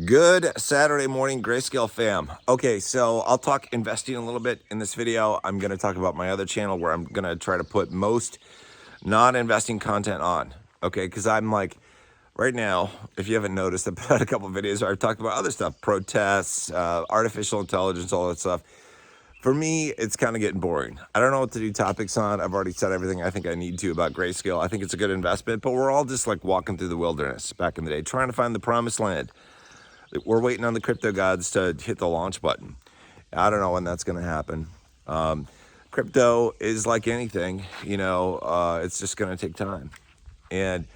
Good Saturday morning, Grayscale fam. Okay, so I'll talk investing a little bit in this video. I'm going to talk about my other channel where I'm going to try to put most non-investing content on. Okay, because I'm like, right now, if you haven't noticed, I've put out a couple of videos where I've talked about other stuff, protests, artificial intelligence, all that stuff. For me, it's kind of getting boring. I don't know what to do topics on. I've already said everything I think I need to about Grayscale. I think it's a good investment, but we're all just like walking through the wilderness back in the day, trying to find the promised land. We're waiting on the crypto gods to hit the launch button. I don't know when that's going to happen. Crypto is like anything, it's just going to take time. And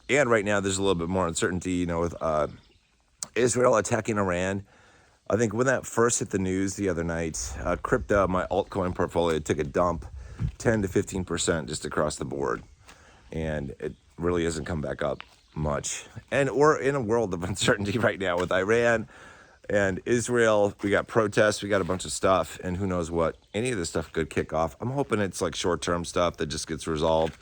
right now there's a little bit more uncertainty, with Israel attacking Iran. I think when that first hit the news the other night, crypto, my altcoin portfolio took a dump, 10 to 15% just across the board. And it really hasn't come back up much. And we're in a world of uncertainty right now with Iran and Israel. We got protests, we got a bunch of stuff, and who knows what any of this stuff could kick off. I'm hoping it's like short-term stuff that just gets resolved.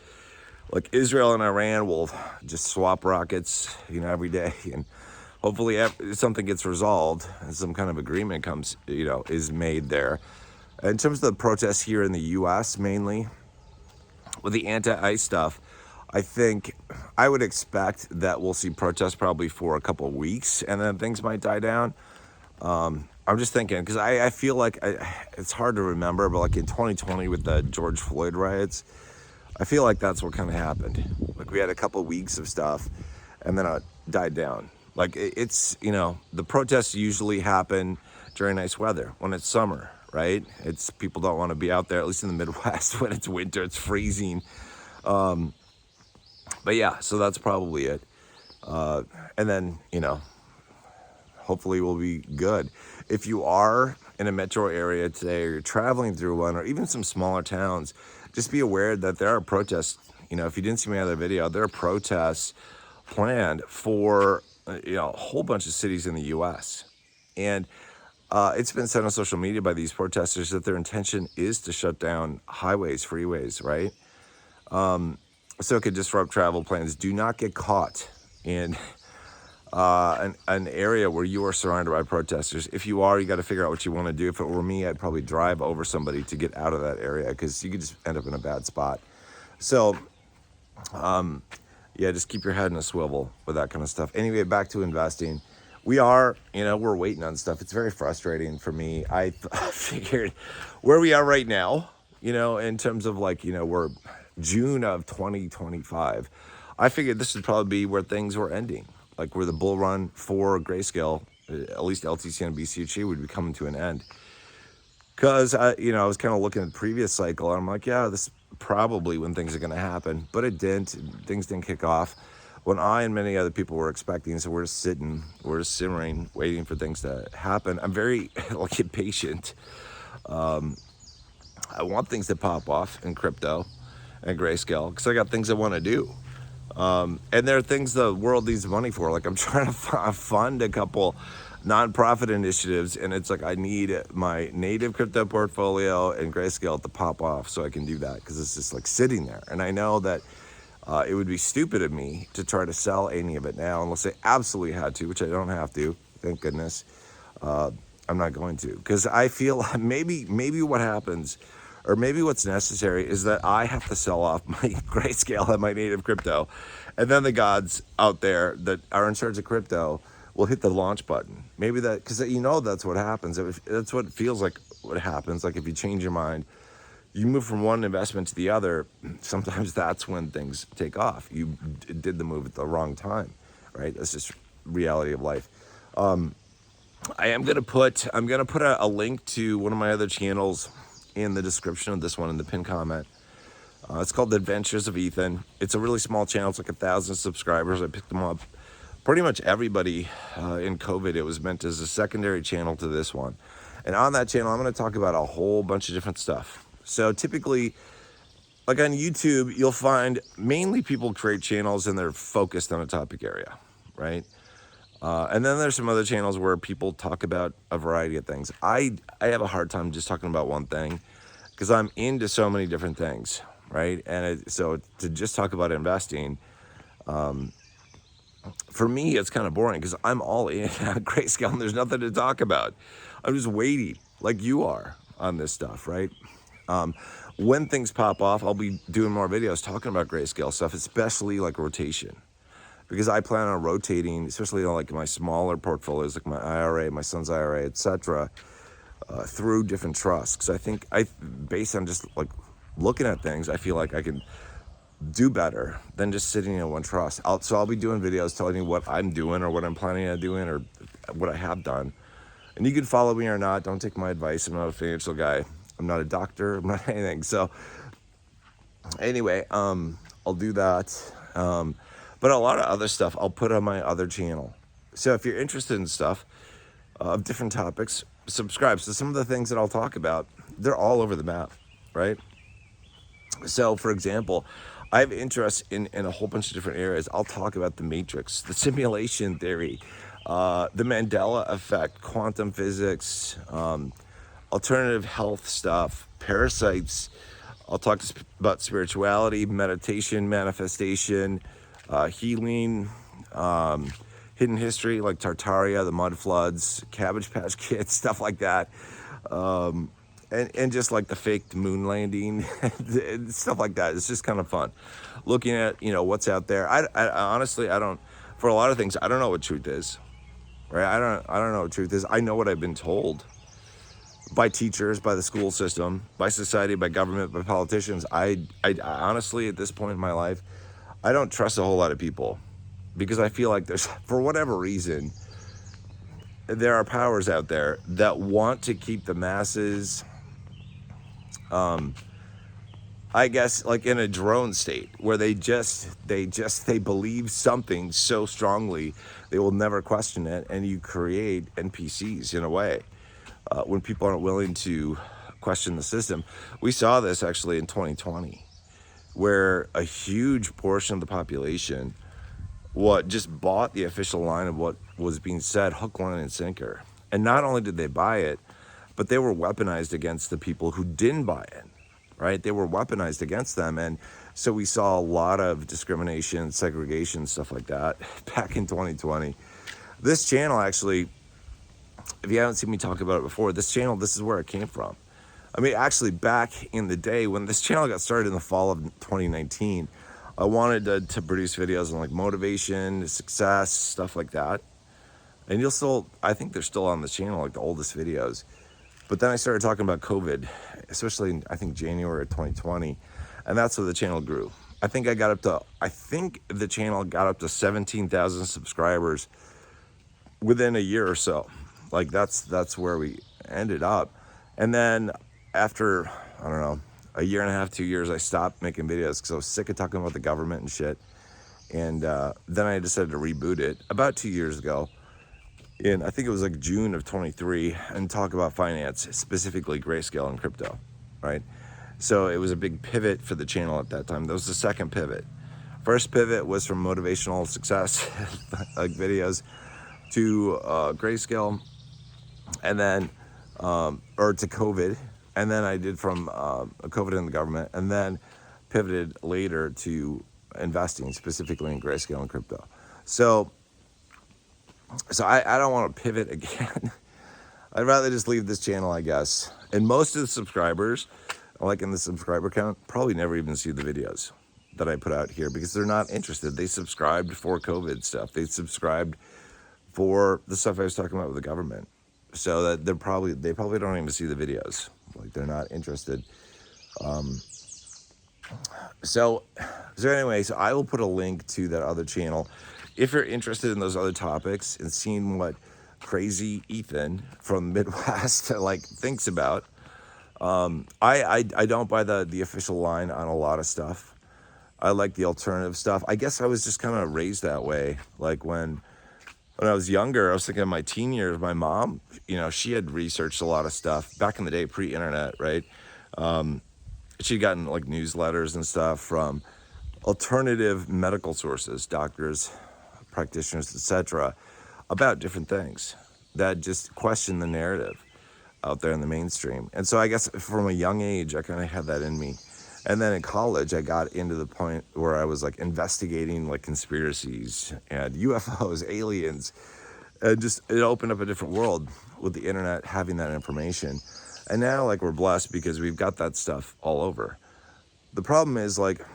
Like Israel and Iran will just swap rockets, every day, and hopefully something gets resolved and some kind of agreement comes, is made there. In terms of the protests here in the U.S., mainly with the anti-ICE stuff, I think I would expect that we'll see protests probably for a couple of weeks and then things might die down. I'm just thinking, because I feel like it's hard to remember, but like in 2020 with the George Floyd riots, I feel like that's what kind of happened. Like we had a couple of weeks of stuff and then it died down. Like it's, the protests usually happen during nice weather when it's summer, right? It's people don't want to be out there, at least in the Midwest when it's winter, it's freezing. But yeah, so that's probably it. And then, hopefully we'll be good. If you are in a metro area today or you're traveling through one or even some smaller towns, just be aware that there are protests. If you didn't see my other video, there are protests planned for, a whole bunch of cities in the U.S. And it's been said on social media by these protesters that their intention is to shut down highways, freeways, right? So it could disrupt travel plans. Do not get caught in an area where you are surrounded by protesters. If you are, you got to figure out what you want to do. If it were me, I'd probably drive over somebody to get out of that area because you could just end up in a bad spot. So, yeah, just keep your head in a swivel with that kind of stuff. Anyway, back to investing. We are, we're waiting on stuff. It's very frustrating for me. I figured where we are right now, in terms of like, we're June of 2025. I figured this would probably be where things were ending, like where the bull run for Grayscale, at least LTC and BCG, would be coming to an end. Because I was kind of looking at the previous cycle, and I'm like, yeah, this is probably when things are going to happen, but it didn't. Things didn't kick off when I and many other people were expecting. So we're just sitting, we're just simmering, waiting for things to happen. I'm very like impatient. I want things to pop off in crypto and Grayscale because I got things I want to do. And there are things the world needs money for. Like I'm trying to fund a couple nonprofit initiatives, and it's like I need my native crypto portfolio and Grayscale to pop off so I can do that because it's just like sitting there. And I know that it would be stupid of me to try to sell any of it now unless I absolutely had to, which I don't have to, thank goodness. I'm not going to, because I feel maybe what happens, or maybe what's necessary, is that I have to sell off my Grayscale and my native crypto, and then the gods out there that are in charge of crypto will hit the launch button. Maybe that, because that's what happens. That's what it feels like what happens. Like if you change your mind, you move from one investment to the other, sometimes that's when things take off. You did the move at the wrong time, right? That's just reality of life. I'm gonna put a link to one of my other channels in the description of this one in the pinned comment. It's called The Adventures of Ethan. It's a really small channel. It's like 1,000 subscribers. I picked them up. Pretty much everybody in COVID, it was meant as a secondary channel to this one. And on that channel, I'm going to talk about a whole bunch of different stuff. So typically, like on YouTube, you'll find mainly people create channels and they're focused on a topic area, right? And then there's some other channels where people talk about a variety of things. I have a hard time just talking about one thing because I'm into so many different things, right? And so to just talk about investing, for me, it's kind of boring because I'm all in on Grayscale and there's nothing to talk about. I'm just waiting like you are on this stuff, right? Um, when things pop off, I'll be doing more videos talking about Grayscale stuff, especially like rotation. Because I plan on rotating, especially on like my smaller portfolios, like my IRA, my son's IRA, etc., through different trusts. Because I think based on just like looking at things, I feel like I can do better than just sitting in one trust. So I'll be doing videos telling you what I'm doing or what I'm planning on doing or what I have done. And you can follow me or not. Don't take my advice. I'm not a financial guy. I'm not a doctor. I'm not anything. So anyway, I'll do that. But a lot of other stuff I'll put on my other channel. So if you're interested in stuff of different topics, subscribe. So some of the things that I'll talk about, they're all over the map, right? So for example, I have interest in a whole bunch of different areas. I'll talk about the matrix, the simulation theory, the Mandela effect, quantum physics, alternative health stuff, parasites. I'll talk about spirituality, meditation, manifestation, healing, hidden history like Tartaria, the mud floods, Cabbage Patch Kids, stuff like that. And just like the faked moon landing, stuff like that. It's just kind of fun. Looking at, what's out there. I honestly, I don't, for a lot of things, I don't know what truth is, right? I don't know what truth is. I know what I've been told by teachers, by the school system, by society, by government, by politicians. I honestly, at this point in my life, I don't trust a whole lot of people because I feel like there's, for whatever reason, there are powers out there that want to keep the masses, I guess, like in a drone state where they believe something so strongly they will never question it, and you create NPCs in a way when people aren't willing to question the system. We saw this actually in 2020, where a huge portion of the population just bought the official line of what was being said, hook, line, and sinker. And not only did they buy it, but they were weaponized against the people who didn't buy it, right? They were weaponized against them. And so we saw a lot of discrimination, segregation, stuff like that back in 2020. This channel actually, if you haven't seen me talk about it before, this channel, this is where it came from. I mean, actually back in the day when this channel got started in the fall of 2019, I wanted to produce videos on like motivation, success, stuff like that. And I think they're still on the channel, like the oldest videos. But then I started talking about COVID, especially in, I think, January of 2020. And that's where the channel grew. I think the channel got up to 17,000 subscribers within a year or so. Like that's where we ended up. And then after, I don't know, a year and a half, 2 years, I stopped making videos because I was sick of talking about the government and shit. And then I decided to reboot it about 2 years ago. I think it was like June of 23, and talk about finance, specifically Grayscale and crypto, right? So it was a big pivot for the channel at that time. That was the second pivot. First pivot was from motivational success, like videos, to Grayscale, and then, or to COVID, and then I did from COVID and the government, and then pivoted later to investing, specifically in Grayscale and crypto. So I don't want to pivot again. I'd rather just leave this channel, I guess. And most of the subscribers, like in the subscriber count, probably never even see the videos that I put out here because they're not interested. They subscribed for COVID stuff. They subscribed for the stuff I was talking about with the government. So that they probably don't even see the videos. Like they're not interested. So anyway, so I will put a link to that other channel. If you're interested in those other topics and seeing what crazy Ethan from the Midwest like thinks about, I don't buy the official line on a lot of stuff. I like the alternative stuff. I guess I was just kind of raised that way. Like when I was younger, I was thinking of my teen years, my mom, she had researched a lot of stuff back in the day, pre-internet, right? She'd gotten like newsletters and stuff from alternative medical sources, doctors, practitioners, etc., about different things that just question the narrative out there in the mainstream. And so I guess from a young age, I kind of had that in me. And then in college, I got into the point where I was like investigating like conspiracies and UFOs, aliens, and just it opened up a different world with the internet having that information. And now like we're blessed because we've got that stuff all over. The problem is like,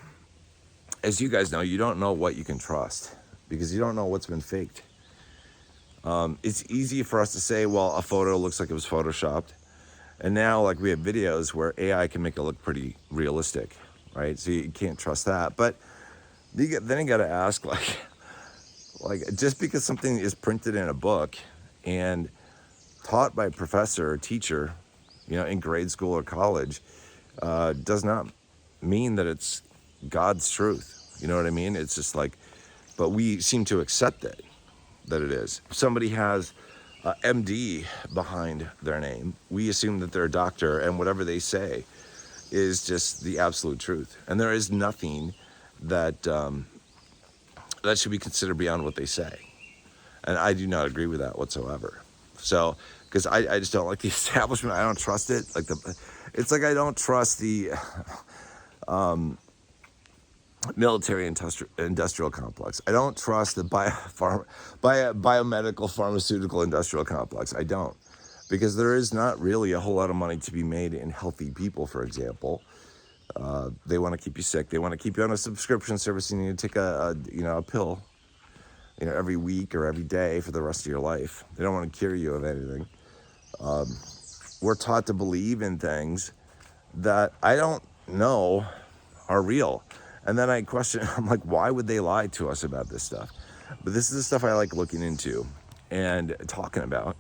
as you guys know, you don't know what you can trust because you don't know what's been faked. It's easy for us to say, well, a photo looks like it was photoshopped. And now, like, we have videos where AI can make it look pretty realistic, right? So you can't trust that. But then you got to ask, like, just because something is printed in a book and taught by a professor or teacher, in grade school or college, does not mean that it's God's truth. You know what I mean? It's just like, but we seem to accept it, that it is. If somebody has MD behind their name, we assume that they're a doctor and whatever they say is just the absolute truth. And there is nothing that that should be considered beyond what they say. And I do not agree with that whatsoever. So, because I just don't like the establishment. I don't trust it. It's like I don't trust the military industrial complex. I don't trust the biomedical pharmaceutical industrial complex. I don't, because there is not really a whole lot of money to be made in healthy people. For example, they want to keep you sick. They want to keep you on a subscription service. You need to take a pill, every week or every day for the rest of your life. They don't want to cure you of anything. We're taught to believe in things that I don't know are real. And then I question, I'm like, why would they lie to us about this stuff? But this is the stuff I like looking into and talking about.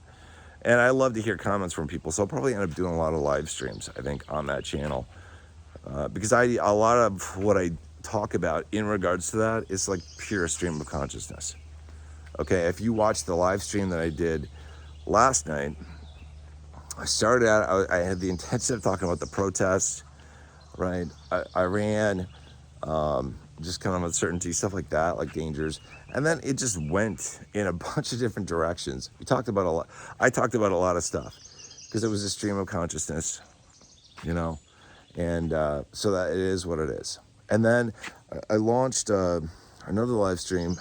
And I love to hear comments from people. So I'll probably end up doing a lot of live streams, I think, on that channel. Because a lot of what I talk about in regards to that is like pure stream of consciousness. Okay, if you watch the live stream that I did last night, I started out, I had the intention of talking about the protests, right? Iran, just kind of uncertainty, stuff like that, like dangers. And then it just went in a bunch of different directions. I talked about a lot of stuff because it was a stream of consciousness, and so that it is what it is. And then I launched another live stream,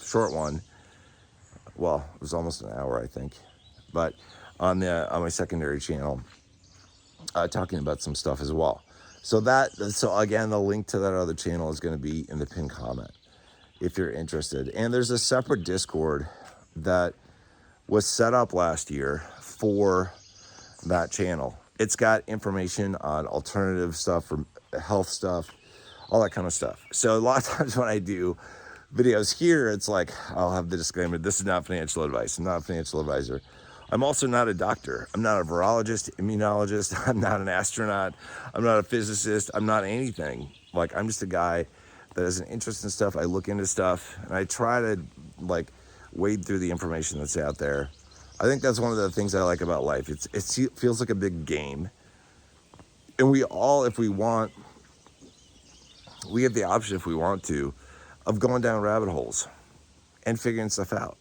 short one. Well, it was almost an hour, I think, but on my secondary channel, talking about some stuff as well. So again, the link to that other channel is going to be in the pinned comment if you're interested. And there's a separate Discord that was set up last year for that channel. It's got information on alternative stuff, for health stuff, all that kind of stuff. So a lot of times when I do videos here, it's like, I'll have the disclaimer, this is not financial advice. I'm not a financial advisor. I'm also not a doctor. I'm not a virologist, immunologist. I'm not an astronaut. I'm not a physicist. I'm not anything. Like, I'm just a guy that has an interest in stuff. I look into stuff and I try to wade through the information that's out there. I think that's one of the things I like about life. It feels like a big game. And we all, if we want, we have the option, if we want to, of going down rabbit holes and figuring stuff out.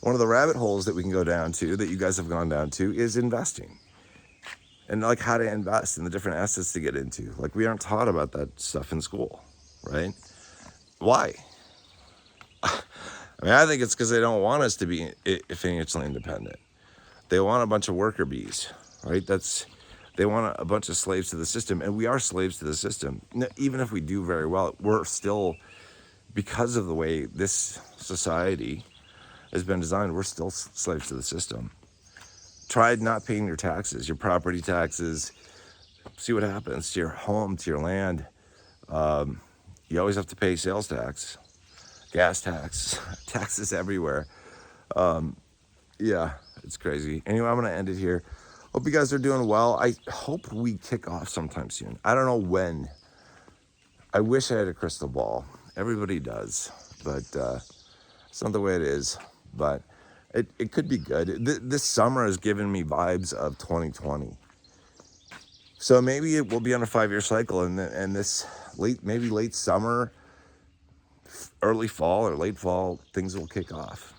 One of the rabbit holes that we can go down to, that you guys have gone down to, is investing. And like how to invest in the different assets to get into. Like, we aren't taught about that stuff in school, right? Why? I think it's because they don't want us to be financially independent. They want a bunch of worker bees, right? They want a bunch of slaves to the system, and we are slaves to the system. Even if we do very well, we're still, because of the way this society has been designed, we're still slaves to the system. Try not paying your taxes, your property taxes. See what happens to your home, to your land. You always have to pay sales tax, gas tax, taxes everywhere. Yeah, it's crazy. Anyway, I'm going to end it here. Hope you guys are doing well. I hope we kick off sometime soon. I don't know when. I wish I had a crystal ball. Everybody does, but it's not the way it is. But it could be good. This summer has given me vibes of 2020. So maybe it will be on a 5-year cycle, and this late summer, early fall or late fall, things will kick off.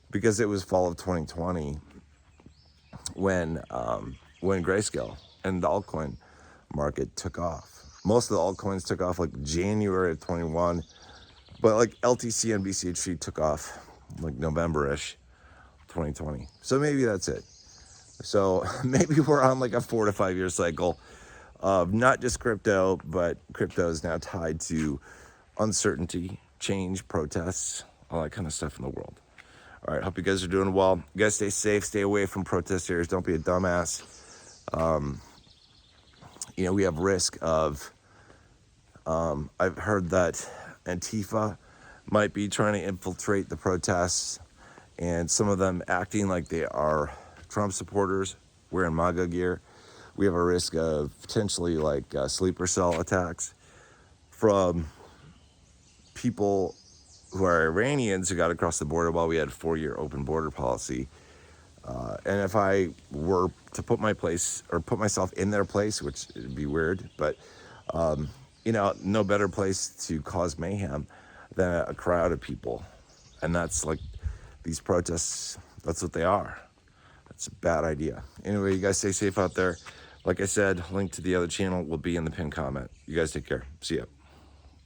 Because it was fall of 2020 when Grayscale and the altcoin market took off. Most of the altcoins took off like January of 21, but like LTC and BCH took off like November-ish 2020. So maybe that's it. So maybe we're on like a 4 to 5 year cycle of not just crypto, but crypto is now tied to uncertainty, change, protests, all that kind of stuff in the world. All right, hope you guys are doing well. You guys stay safe, stay away from protest areas. Don't be a dumbass. You know, we have risk of, I've heard that Antifa might be trying to infiltrate the protests, and some of them acting like they are Trump supporters wearing MAGA gear. We have a risk of potentially like sleeper cell attacks from people who are Iranians who got across the border while we had a 4-year open border policy. And if I were to put myself in their place, which would be weird, but you know, no better place to cause mayhem than a crowd of people. And that's like these protests, that's what they are. That's a bad idea. Anyway, you guys stay safe out there. Like I said, link to the other channel will be in the pinned comment. You guys take care. See ya.